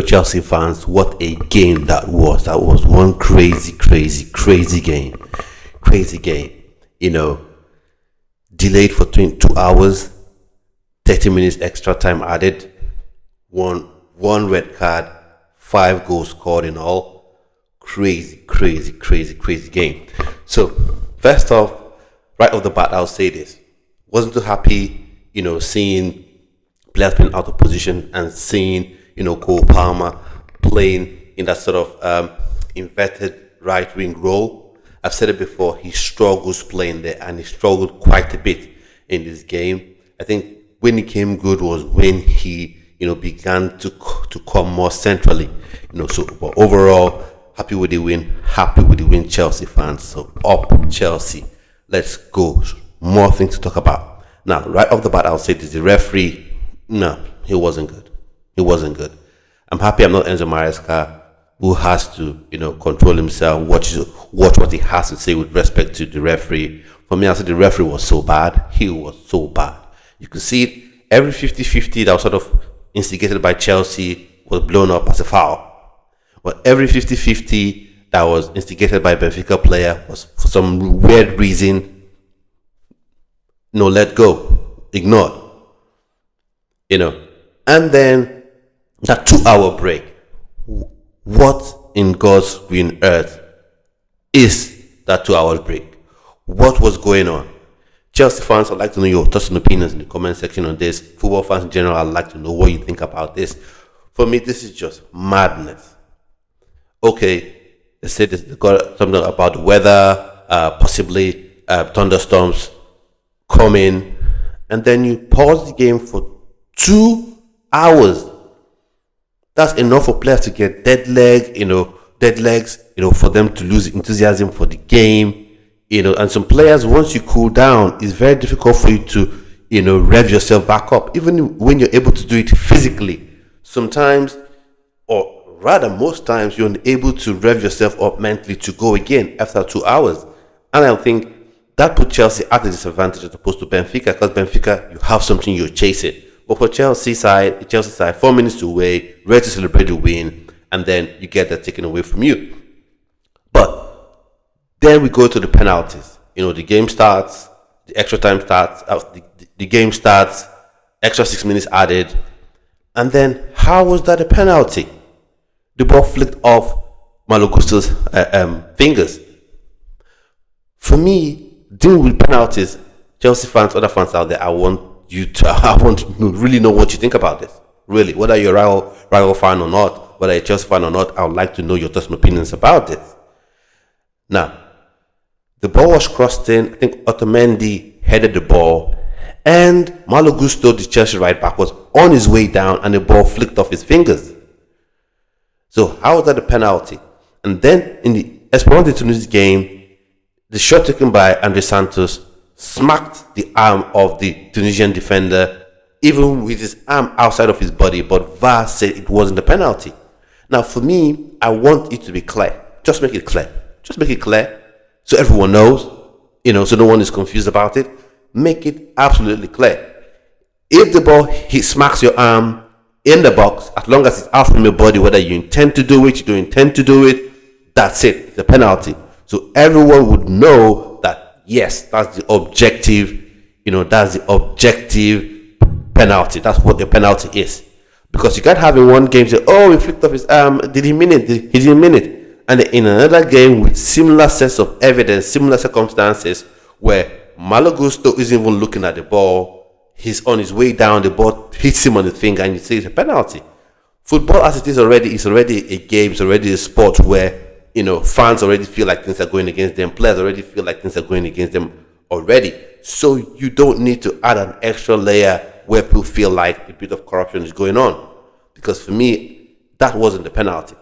Chelsea fans, what a game that was. That was one crazy game. Crazy game. Delayed for 22 hours, 30 minutes extra time added, one red card, 5 goals scored in all. Crazy game. So, first off, right off the bat, I'll say this. Wasn't too happy, seeing players being out of position and seeing, Cole Palmer playing in that sort of inverted right wing role. I've said it before, he struggles playing there, and he struggled quite a bit in this game. I think when he came good was when he, began to come more centrally. But overall, happy with the win, Chelsea fans. So up Chelsea. Let's go. More things to talk about. Now, right off the bat, I'll say this: the referee, no, he wasn't good. I'm happy I'm not Enzo Maresca, who has to, control himself, watch what he has to say with respect to the referee. For me, I said the referee was so bad. He was so bad. You could see it. Every 50-50 that was sort of instigated by Chelsea was blown up as a foul. But every 50-50 that was instigated by a Benfica player was, for some weird reason, let go, ignored. And then that 2-hour break. What in God's green earth is that 2 hours break? What was going on? Chelsea fans, I'd like to know your thoughts and opinions in the comment section on this. Football fans in general, I'd like to know what you think about this. For me, this is just madness. Okay, they said they got something about the weather, possibly thunderstorms coming, and then you pause the game for 2 hours. That's enough for players to get dead legs, for them to lose enthusiasm for the game. And some players, once you cool down, it's very difficult for you to, rev yourself back up. Even when you're able to do it physically, sometimes, or rather most times, you're unable to rev yourself up mentally to go again after 2 hours. And I think that put Chelsea at a disadvantage as opposed to Benfica, because Benfica, you have something you're chasing. But for Chelsea side, 4 minutes away, ready to celebrate the win, and then you get that taken away from you. But then we go to the penalties. The game starts, the extra time starts, the game starts, extra 6 minutes added. And then, how was that a penalty? The ball flicked off Malo Gusto's fingers. For me, dealing with penalties, Chelsea fans, other fans out there, I want to really know what you think about this. Really, whether you're a rival fan or not, whether you're a Chelsea fan or not, I would like to know your thoughts and opinions about this. Now, the ball was crossed in. I think Otamendi headed the ball, and Malo Gusto, the Chelsea right back, was on his way down, and the ball flicked off his fingers. So how was that a penalty? And then in the Esperance de Tunis game, the shot taken by Andre Santos smacked the arm of the Tunisian defender, even with his arm outside of his body, but VAR said it wasn't a penalty. Now, for me, I want it to be clear. Just make it clear. So everyone knows, so no one is confused about it. Make it absolutely clear. If the ball smacks your arm in the box, as long as it's out from your body, whether you intend to do it, you don't intend to do it, that's it. It's a penalty. So everyone would know that, yes, that's the objective, penalty. That's what the penalty is. Because you can't have in one game say, oh, he flicked off his arm. Did he mean it? He didn't mean it. And in another game with similar sets of evidence, similar circumstances, where Malo Gusto isn't even looking at the ball, he's on his way down, the ball hits him on the finger, and you say it's a penalty. Football, as it is already, it's already a game, it's already a sport where, fans already feel like things are going against them, players already feel like things are going against them already. So you don't need to add an extra layer where people feel like a bit of corruption is going on. Because for me, that wasn't the penalty.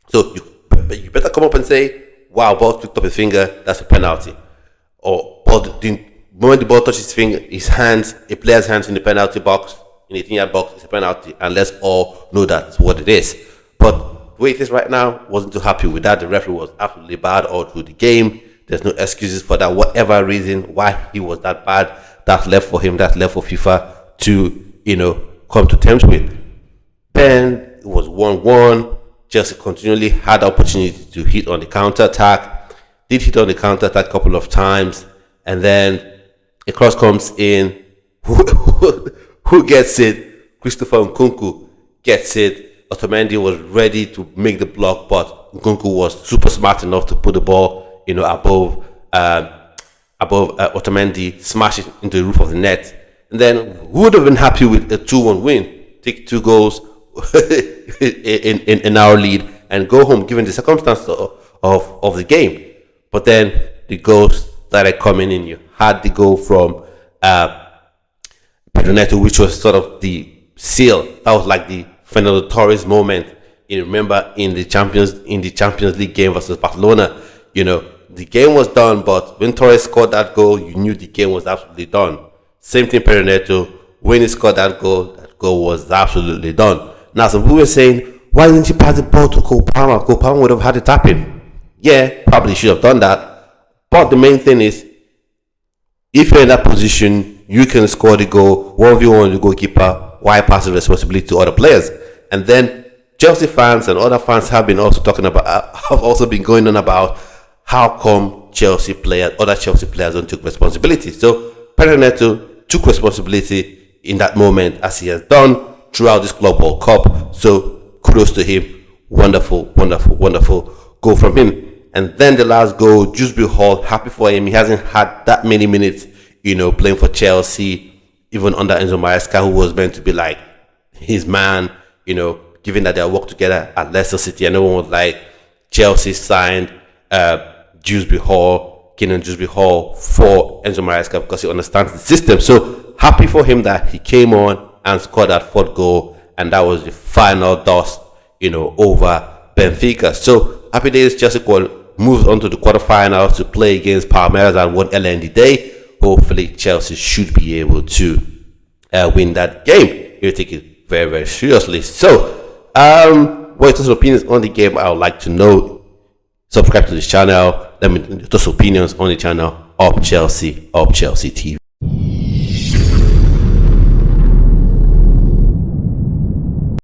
So you better come up and say, wow, ball flicked up his finger, that's a penalty. Or the moment the ball touches his hands, a player's hands in the penalty box, in the 18-yard box, it's a penalty, and let's all know that's what it is. But the way it is right now, wasn't too happy with that. The referee was absolutely bad all through the game. There's no excuses for that. Whatever reason why he was that bad, that's left for him, that's left for FIFA to, come to terms with. Then it was 1-1. Chelsea continually had the opportunity to hit on the counter attack. Did hit on the counter attack a couple of times, and then a cross comes in. Who gets it? Christopher Nkunku gets it. Otamendi was ready to make the block, but Nkunku was super smart enough to put the ball, above Otamendi, smash it into the roof of the net. And then who would have been happy with a 2-1 win? Take 2 goals in our lead and go home, given the circumstances of the game. But then the goals started coming in. You had the goal from Neto, which was sort of the seal. That was like the Fernando Torres moment. You remember in the Champions League game versus Barcelona, the game was done, but when Torres scored that goal, you knew the game was absolutely done. Same thing, Neto. When he scored that goal was absolutely done. Now, some people were saying, why didn't you pass the ball to Cole Palmer? Cole Palmer would have had it tapping. Yeah, probably should have done that. But the main thing is, if you're in that position, you can score the goal. 1v1 the goalkeeper. Why pass the responsibility to other players? And then Chelsea fans and other fans have also been going on about how come other Chelsea players don't take responsibility. So Neto took responsibility in that moment, as he has done throughout this Club World Cup. So kudos to him. Wonderful goal from him. And then the last goal, Dewsbury-Hall, happy for him. He hasn't had that many minutes, playing for Chelsea, even under Enzo Maresca, who was meant to be like his man, given that they worked together at Leicester City. And everyone was like, Chelsea signed Dewsbury-Hall, Keenan Dewsbury-Hall for Enzo Maresca because he understands the system. So happy for him that he came on and scored that 4th goal, and that was the final dust, over Benfica. So happy days. Chelsea moves on to the quarterfinals to play against Palmeiras at 1 earlier in the day. Hopefully, Chelsea should be able to win that game. You take it very, very seriously. So, what are your opinions on the game? I would like to know. Subscribe to this channel. Let me know your opinions on the channel. Up Chelsea TV.